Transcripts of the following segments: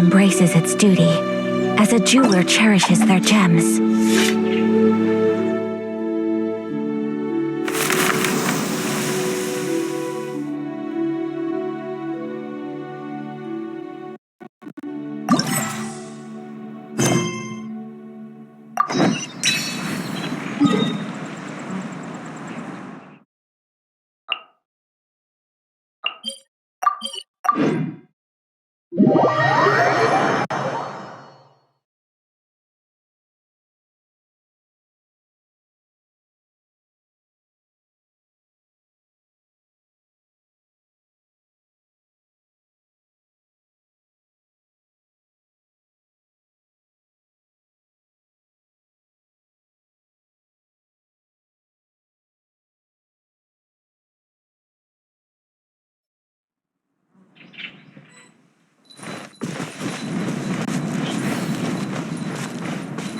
embraces its duty, as a jeweler cherishes their gems.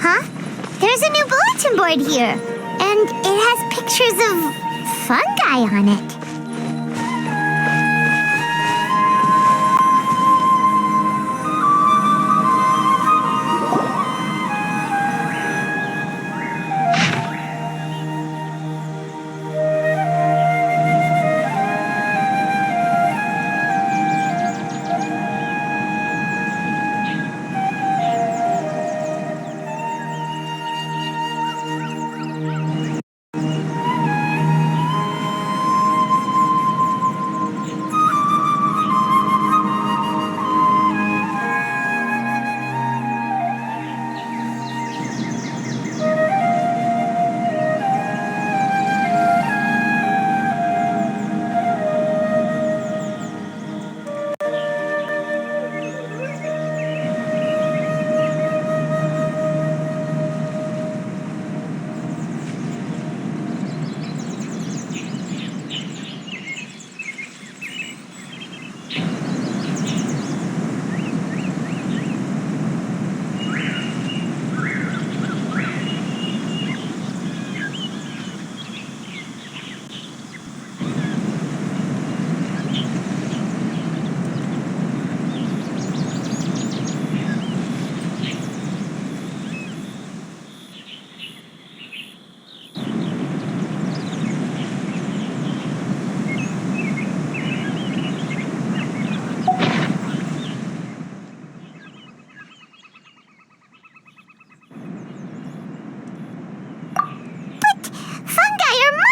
Huh? There's a new bulletin board here, and it has pictures of fungi on it.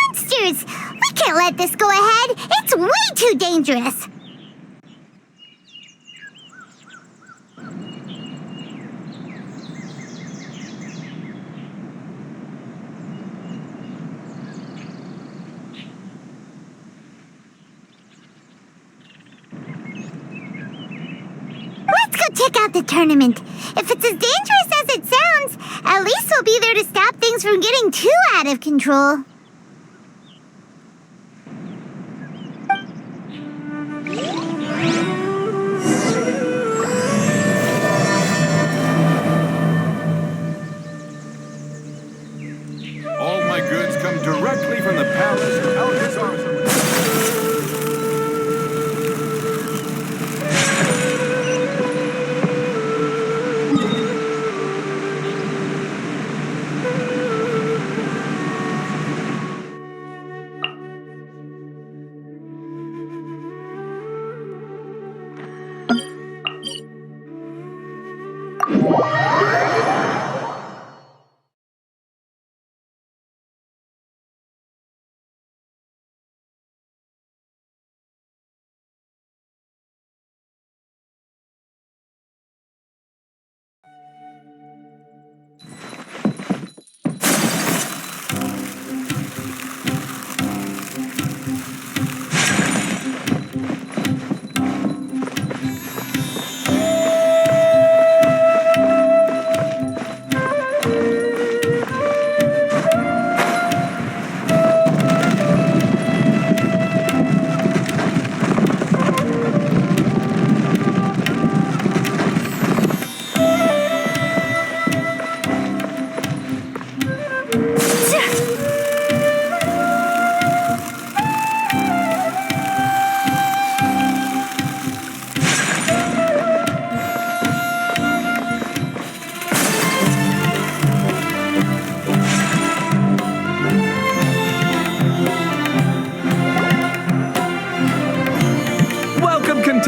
Monsters! We can't let this go ahead. It's way too dangerous. Let's go check out the tournament. If it's as dangerous as it sounds, at least we'll be there to stop things from getting too out of control. All my goods come directly from the palace to Alcazar.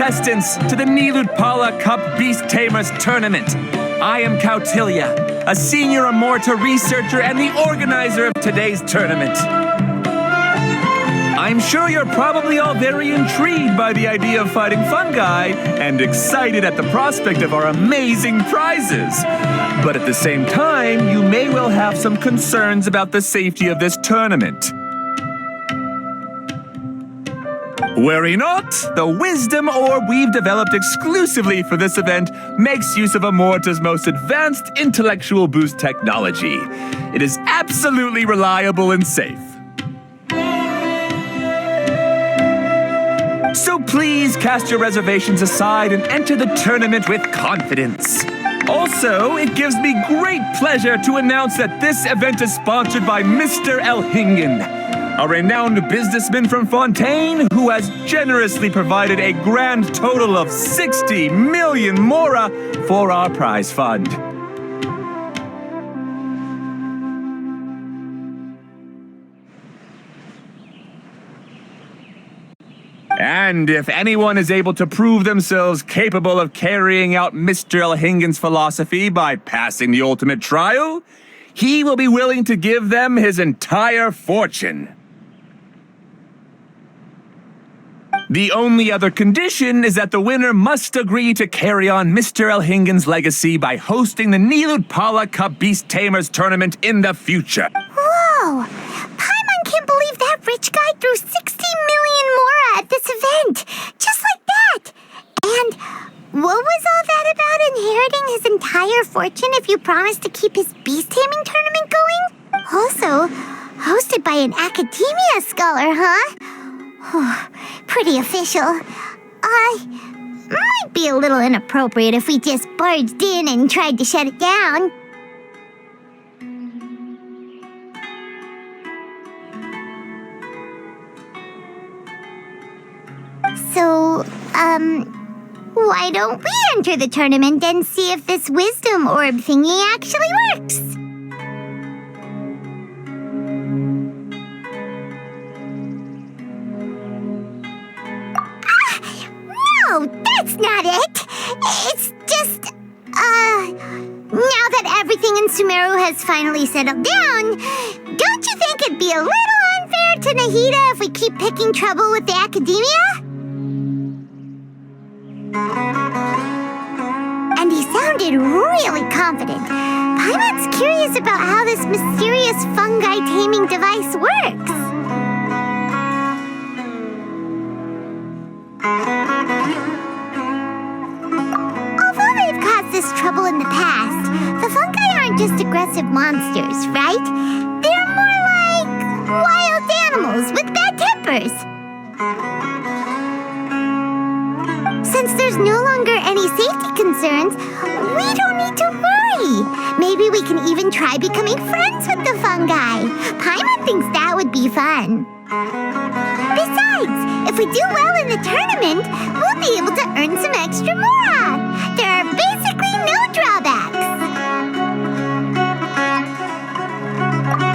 contestants to the Niludpala Cup Beast Tamers Tournament. I am Cautilia, a senior Amorta researcher and the organizer of today's tournament. I'm sure you're probably all very intrigued by the idea of fighting fungi and excited at the prospect of our amazing prizes. But at the same time, you may well have some concerns about the safety of this tournament. Worry not, the Wisdom Orb we've developed exclusively for this event makes use of Amorta's most advanced intellectual boost technology. It is absolutely reliable and safe. So please cast your reservations aside and enter the tournament with confidence. Also, it gives me great pleasure to announce that this event is sponsored by Mr. Elhingen, a renowned businessman from Fontaine who has generously provided a grand total of 60 million mora for our prize fund. And if anyone is able to prove themselves capable of carrying out Mr. Elhingen's philosophy by passing the ultimate trial, he will be willing to give them his entire fortune. The only other condition is that the winner must agree to carry on Mr. Elhingen's legacy by hosting the Niludpala Cup Beast Tamers Tournament in the future. Whoa! Paimon can't believe that rich guy threw 60 million mora at this event! Just like that! And what was all that about inheriting his entire fortune if you promised to keep his beast taming tournament going? Also, hosted by an academia scholar, huh? Pretty official. Might be a little inappropriate if we just barged in and tried to shut it down. So, why don't we enter the tournament and see if this wisdom orb thingy actually works? No, that's not it. It's just, now that everything in Sumeru has finally settled down, don't you think it'd be a little unfair to Nahida if we keep picking trouble with the academia? And he sounded really confident. Paimon's curious about how this mysterious fungi taming device works. Although they've caused this trouble in the past, the fungi aren't just aggressive monsters, right? They're more like wild animals with bad tempers. Since there's no longer any safety concerns, we don't need to worry. Maybe we can even try becoming friends with the fungi. Paimon thinks that would be fun. Besides, if we do well in the tournament, we'll be able to earn some extra mora. There are basically no drawbacks.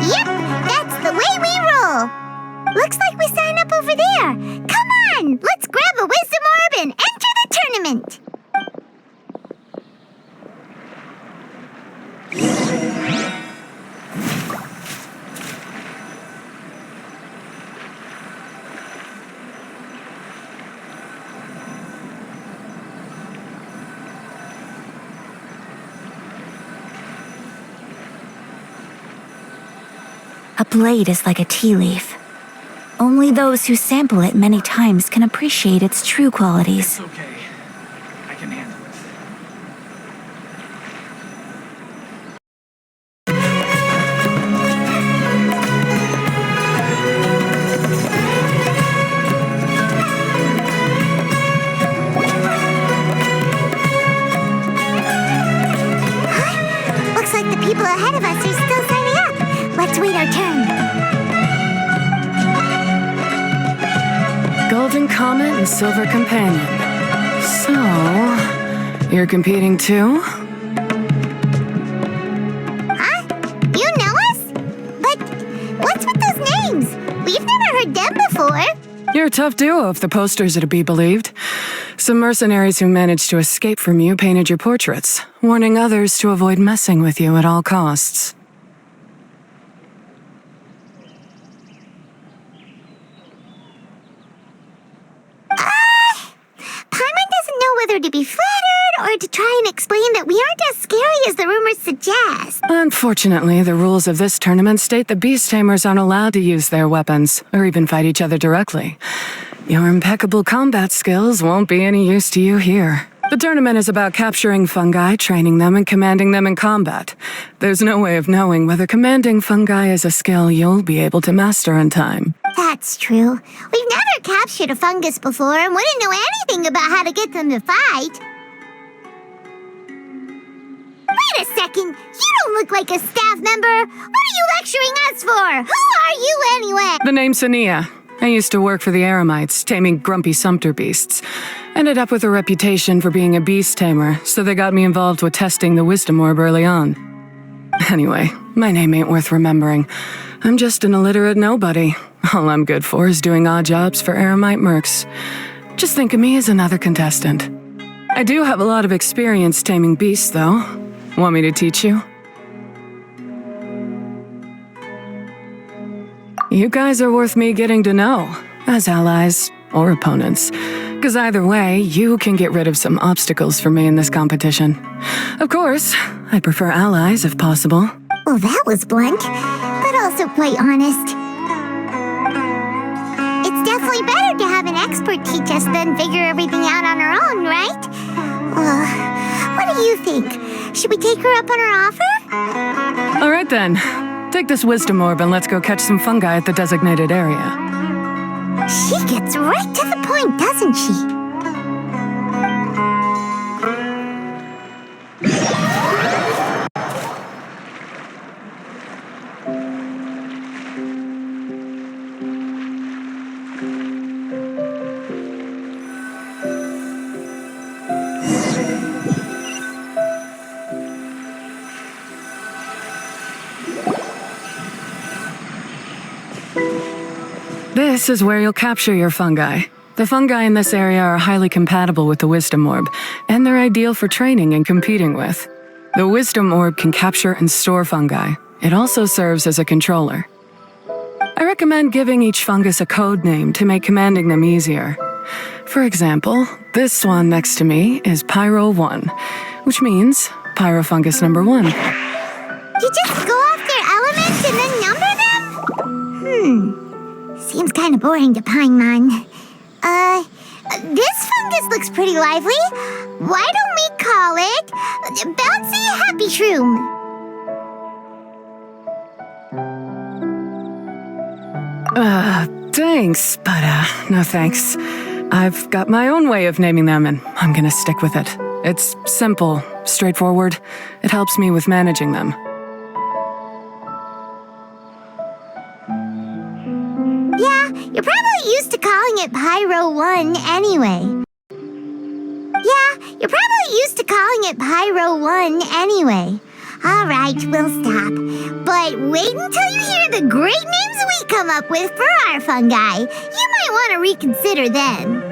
Yep, that's the way we roll. Looks like we sign up over there. Come on, let's grab a wisdom orb and enter the tournament. A blade is like a tea leaf. Only those who sample it many times can appreciate its true qualities. It's okay. I can handle it. Looks like the people ahead of us are still signing up. Let's wait our turn. Golden Comet and Silver Companion. So, you're competing too? Huh? You know us? But what's with those names? We've never heard them before. You're a tough duo if the posters are to be believed. Some mercenaries who managed to escape from you painted your portraits, warning others to avoid messing with you at all costs. Paimon doesn't know whether to be flattered or to try and explain that we aren't as scary as the rumors suggest. Unfortunately, the rules of this tournament state that beast tamers aren't allowed to use their weapons, or even fight each other directly. Your impeccable combat skills won't be any use to you here. The tournament is about capturing fungi, training them, and commanding them in combat. There's no way of knowing whether commanding fungi is a skill you'll be able to master in time. That's true. We've never captured a fungus before and wouldn't know anything about how to get them to fight. Wait a second! You don't look like a staff member! What are you lecturing us for? Who are you anyway? The name's Sania. I used to work for the Eremites, taming grumpy sumpter beasts. Ended up with a reputation for being a beast tamer, so they got me involved with testing the wisdom orb early on. Anyway, my name ain't worth remembering. I'm just an illiterate nobody. All I'm good for is doing odd jobs for Eremite mercs. Just think of me as another contestant. I do have a lot of experience taming beasts, though. Want me to teach you? You guys are worth me getting to know, as allies or opponents. Because either way, you can get rid of some obstacles for me in this competition. Of course, I prefer allies if possible. Well, that was blunt, but also quite honest. It's definitely better to have an expert teach us than figure everything out on our own, right? What do you think? Should we take her up on her offer? All right then. Take this wisdom orb and let's go catch some fungi at the designated area. She gets right to the point, doesn't she? This is where you'll capture your fungi. The fungi in this area are highly compatible with the wisdom orb, and they're ideal for training and competing with. The wisdom orb can capture and store fungi. It also serves as a controller. I recommend giving each fungus a code name to make commanding them easier. For example, this one next to me is Pyro 1, which means Pyrofungus number 1. You just go off their elements and then number them? Seems kind of boring to Paimon. This fungus looks pretty lively. Why don't we call it Bouncy Happy Shroom? Thanks, but no thanks. I've got my own way of naming them and I'm gonna stick with it. It's simple, straightforward. It helps me with managing them. Yeah, you're probably used to calling it Pyro 1 anyway. Alright, we'll stop. But wait until you hear the great names we come up with for our fungi. You might want to reconsider then.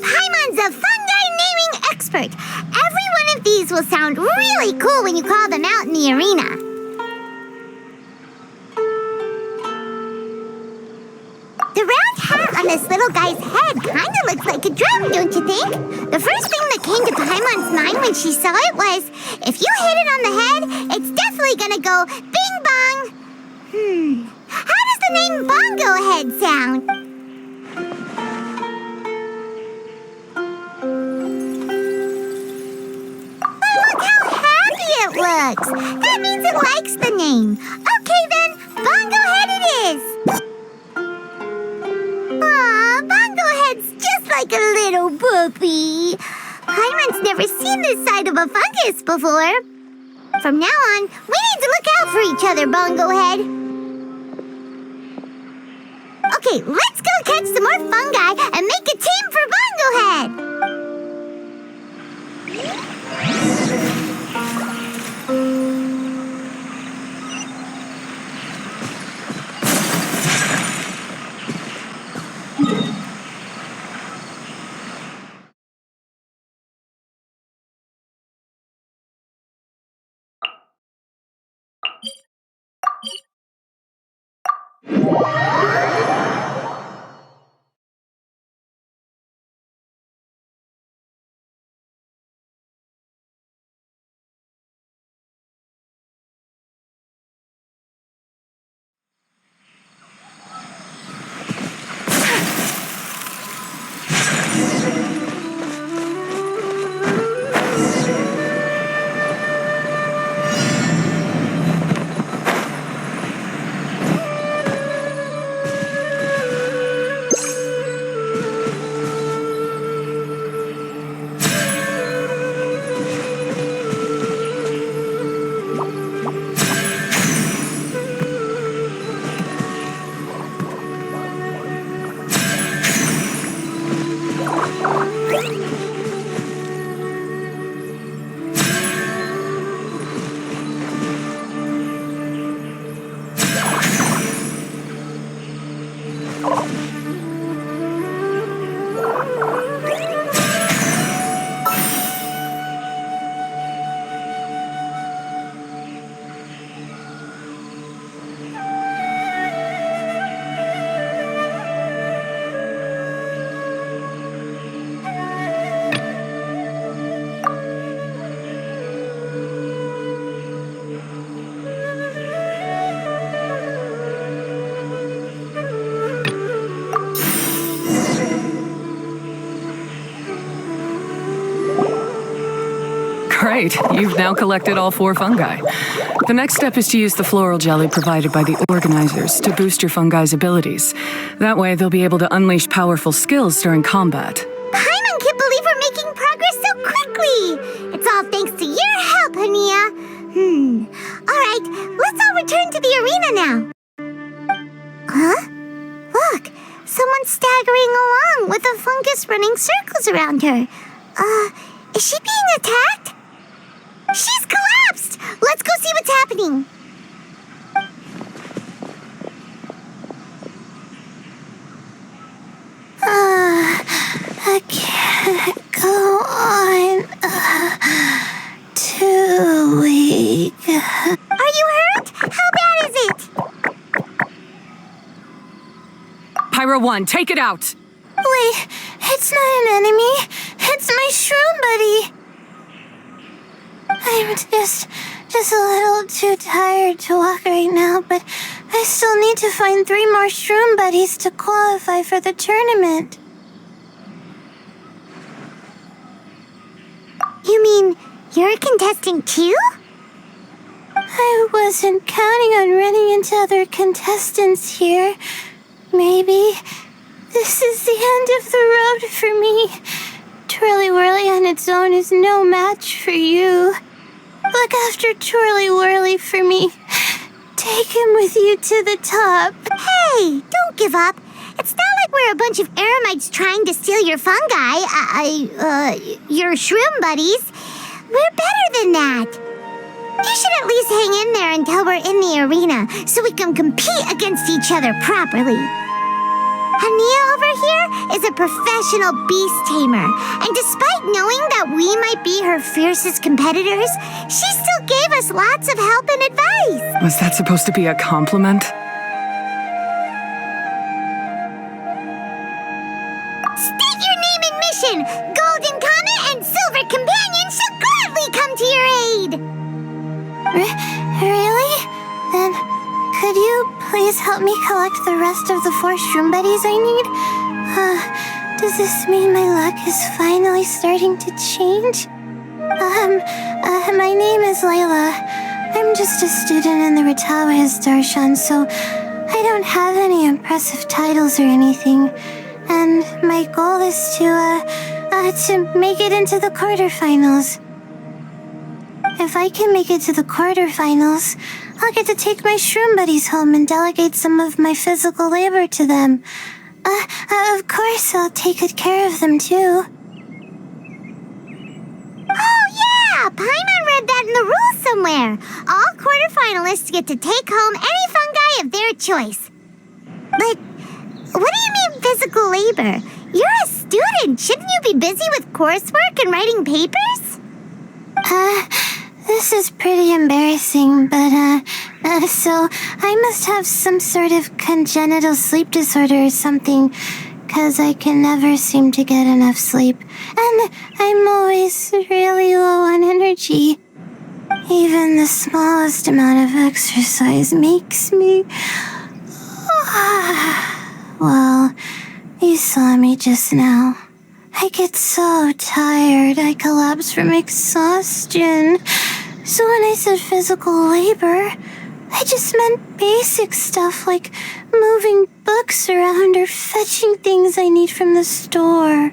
Paimon's a fungi naming expert. Every one of these will sound really cool when you call them out in the arena. The round hat on this little guy's head kind of looks like a drum, don't you think? The first thing that came to Paimon's mind when she saw it was, if you hit it on the head, it's definitely gonna go bing bong. How does the name Bongo Head sound? Look how happy it looks. That means it likes the name. Okay then, Bongo Head it is. Aw, Bongo Head's just like a little puppy. Paimon's never seen this side of a fungus before. From now on, we need to look out for each other, Bongo Head. Okay, let's go catch some more fungi and make a team for Bongo Head. Great, you've now collected all 4 fungi. The next step is to use the floral jelly provided by the organizers to boost your fungi's abilities. That way, they'll be able to unleash powerful skills during combat. Paimon can't believe we're making progress so quickly. Exactly! It's all thanks to your help, Hania. Alright, let's all return to the arena now. Huh? Look, someone's staggering along with a fungus running circles around her. Is she being attacked? She's collapsed! Let's go see what's happening. I can't go on. Too weak. Are you hurt? How bad is it? Pyro 1, take it out! Wait, it's not an enemy. It's my shroom buddy. I'm just a little too tired to walk right now, but I still need to find 3 more shroom buddies to qualify for the tournament. You mean you're a contestant too? I wasn't counting on running into other contestants here. Maybe this is the end of the road for me. Twirly Whirly on its own is no match for you. Look after Twirly Whirly for me. Take him with you to the top. Hey, don't give up. It's not like we're a bunch of eremites trying to steal your fungi. Your shroom buddies. We're better than that. You should at least hang in there until we're in the arena so we can compete against each other properly. Hania over here is a professional beast tamer, and despite knowing that we might be her fiercest competitors, she still gave us lots of help and advice. Was that supposed to be a compliment? State your name and mission. Golden Comet and Silver Companion shall gladly come to your aid. Really? Then could you please help me collect the rest of the 4 shroom buddies I need? Does this mean my luck is finally starting to change? My name is Layla. I'm just a student in the Ratawa's Darshan, so I don't have any impressive titles or anything. And my goal is to make it into the quarterfinals. If I can make it to the quarterfinals, I'll get to take my shroom buddies home and delegate some of my physical labor to them. Of course, I'll take good care of them, too. Oh, yeah! Paimon read that in the rules somewhere. All quarterfinalists get to take home any fungi of their choice. But what do you mean physical labor? You're a student. Shouldn't you be busy with coursework and writing papers? This is pretty embarrassing, but, so I must have some sort of congenital sleep disorder or something, 'cause I can never seem to get enough sleep, and I'm always really low on energy. Even the smallest amount of exercise makes me... Well, you saw me just now. I get so tired, I collapse from exhaustion. So when I said physical labor, I just meant basic stuff like moving books around or fetching things I need from the store.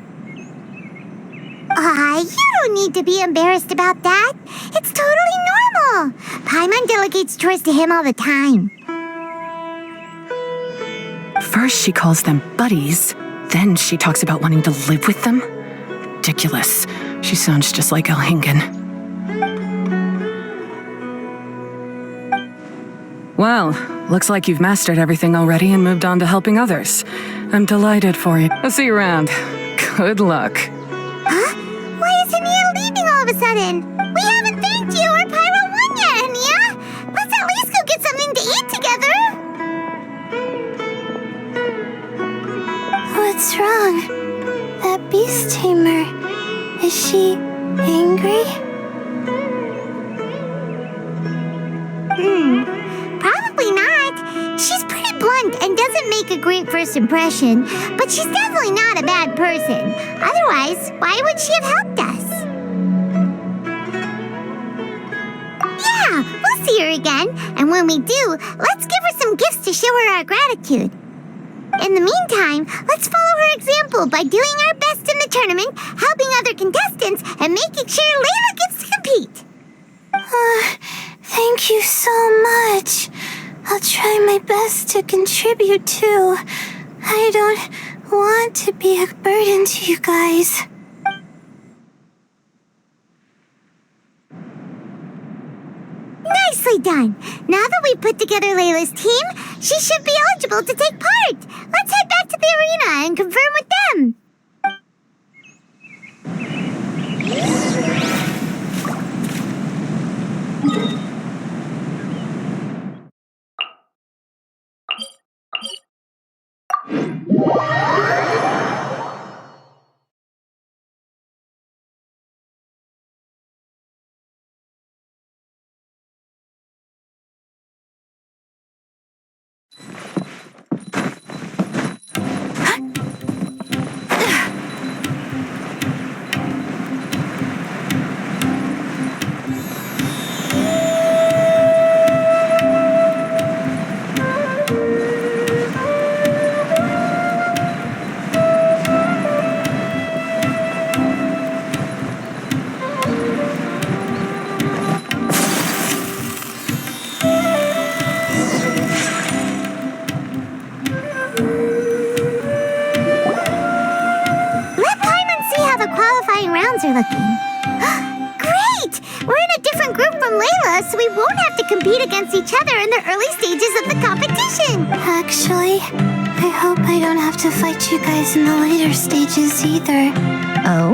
You don't need to be embarrassed about that. It's totally normal. Paimon delegates chores to him all the time. First she calls them buddies, then she talks about wanting to live with them? Ridiculous. She sounds just like Elhingen. Well, looks like you've mastered everything already and moved on to helping others. I'm delighted for you. I'll see you around. Good luck. Huh? Why is Hania leaving all of a sudden? We haven't thanked you or Pyro 1 yet, Hania! Let's at least go get something to eat together! What's wrong? That beast tamer, is she angry? Probably not. She's pretty blunt and doesn't make a great first impression, but she's definitely not a bad person. Otherwise, why would she have helped us? Yeah, we'll see her again, and when we do, let's give her some gifts to show her our gratitude. In the meantime, let's follow her example by doing our best in the tournament, helping other contestants, and making sure Layla gets to compete. Thank you so much. I'll try my best to contribute too. I don't want to be a burden to you guys. Nicely done. Now that we've put together Layla's team, she should be eligible to take part. Let's head back to the arena and confirm with them. Are looking. Great! We're in a different group from Layla, so we won't have to compete against each other in the early stages of the competition. Actually, I hope I don't have to fight you guys in the later stages either. Oh?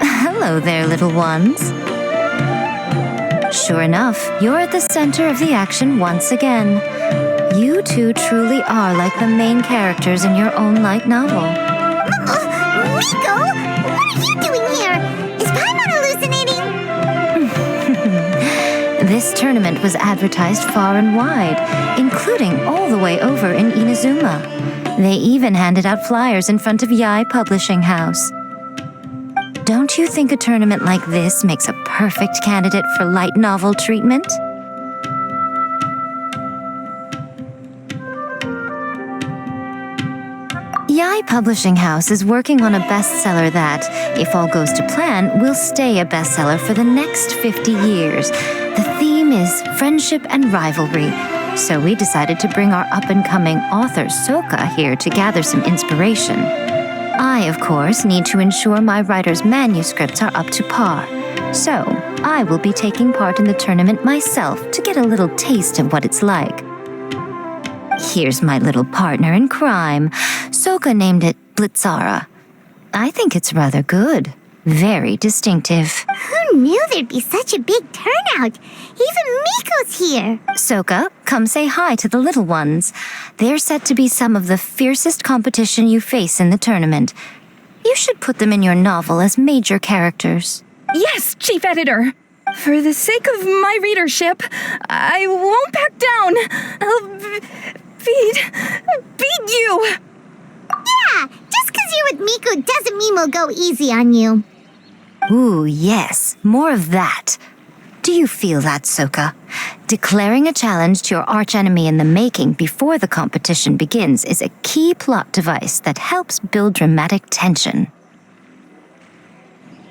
Hello there, little ones. Sure enough, you're at the center of the action once again. You two truly are like the main characters in your own light novel. Miko? What are you doing here? Is Paimon hallucinating? This tournament was advertised far and wide, including all the way over in Inazuma. They even handed out flyers in front of Yai Publishing House. Don't you think a tournament like this makes a perfect candidate for light novel treatment? Yai Publishing House is working on a bestseller that, if all goes to plan, will stay a bestseller for the next 50 years. The theme is friendship and rivalry, so we decided to bring our up-and-coming author Soka here to gather some inspiration. I, of course, need to ensure my writer's manuscripts are up to par, so I will be taking part in the tournament myself to get a little taste of what it's like. Here's my little partner in crime. Soka named it Blitzara. I think it's rather good. Very distinctive. Who knew there'd be such a big turnout? Even Miko's here. Soka, come say hi to the little ones. They're set to be some of the fiercest competition you face in the tournament. You should put them in your novel as major characters. Yes, Chief Editor. For the sake of my readership, I won't back down. I'll beat you. Yeah, just because you're with Miko doesn't mean we'll go easy on you. Ooh, yes, more of that. Do you feel that, Soka? Declaring a challenge to your archenemy in the making before the competition begins is a key plot device that helps build dramatic tension.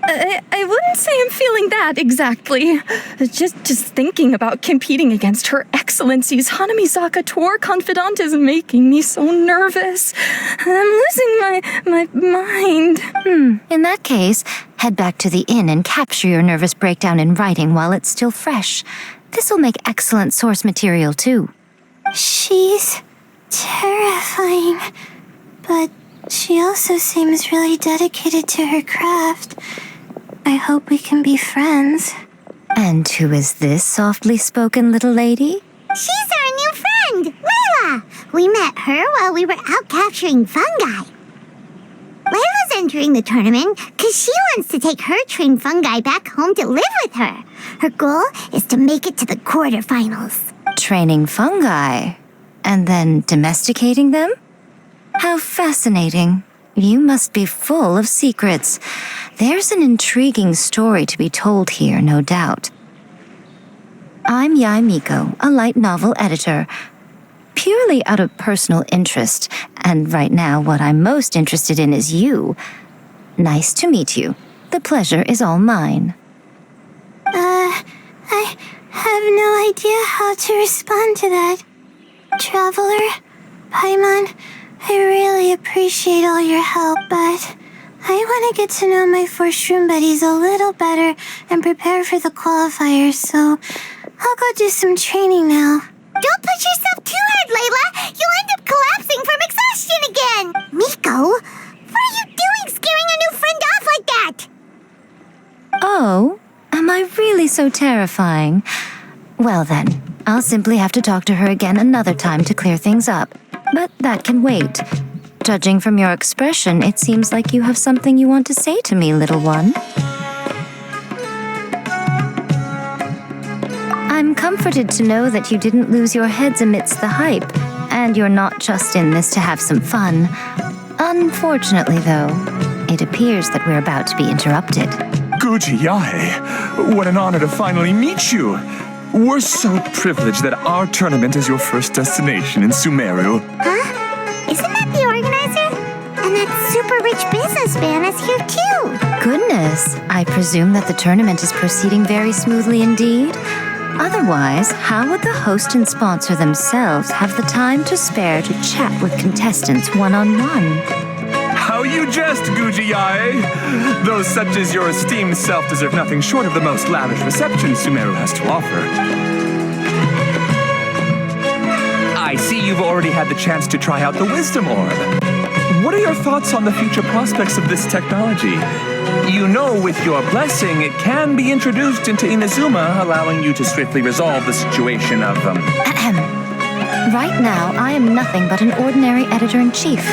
I wouldn't say I'm feeling that exactly. Just thinking about competing against Her Excellency's Hanamizaka tour confidant is making me so nervous. I'm losing my mind. In that case, head back to the inn and capture your nervous breakdown in writing while it's still fresh. This'll make excellent source material, too. She's terrifying, but she also seems really dedicated to her craft. I hope we can be friends. And who is this softly spoken little lady? She's our new friend, Layla. We met her while we were out capturing fungi. Layla's entering the tournament because she wants to take her trained fungi back home to live with her. Her goal is to make it to the quarterfinals. Training fungi, and then domesticating them? How fascinating. You must be full of secrets. There's an intriguing story to be told here, no doubt. I'm Yai Miko, a light novel editor. purely out of personal interest, and right now what I'm most interested in is you. Nice to meet you. The pleasure is all mine. I have no idea how to respond to that. Traveler, Paimon, I really appreciate all your help, but I want to get to know my 4 shroom buddies a little better and prepare for the qualifiers, so I'll go do some training now. Don't push yourself too hard, Layla. You'll end up collapsing from exhaustion again. Miko, what are you doing scaring a new friend off like that? Oh, am I really so terrifying? Well then, I'll simply have to talk to her again another time to clear things up. But that can wait. Judging from your expression, it seems like you have something you want to say to me, little one. I'm comforted to know that you didn't lose your heads amidst the hype, and you're not just in this to have some fun. Unfortunately, though, it appears that we're about to be interrupted. Guji Yae, what an honor to finally meet you. We're so privileged that our tournament is your first destination in Sumeru. Huh? Isn't that the organizer? And that super rich businessman is here too. Goodness, I presume that the tournament is proceeding very smoothly indeed. Otherwise, how would the host and sponsor themselves have the time to spare to chat with contestants one-on-one? How you jest, Guji Yae! Those such as your esteemed self deserve nothing short of the most lavish reception Sumeru has to offer. I see you've already had the chance to try out the Wisdom Orb. What are your thoughts on the future prospects of this technology? You know, with your blessing, it can be introduced into Inazuma, allowing you to swiftly resolve the situation of, Right now, I am nothing but an ordinary editor-in-chief.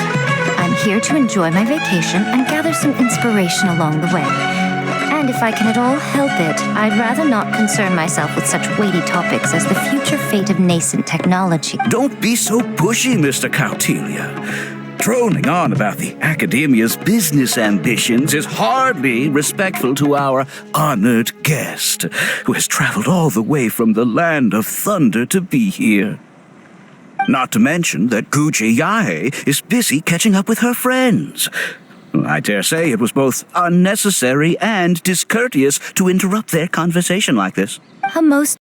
I'm here to enjoy my vacation and gather some inspiration along the way. And if I can at all help it, I'd rather not concern myself with such weighty topics as the future fate of nascent technology. Don't be so pushy, Mr. Cautelia. Droning on about the Academia's business ambitions is hardly respectful to our honored guest, who has traveled all the way from the land of thunder to be here. Not to mention that Guji Yae is busy catching up with her friends. I dare say it was both unnecessary and discourteous to interrupt their conversation like this. A most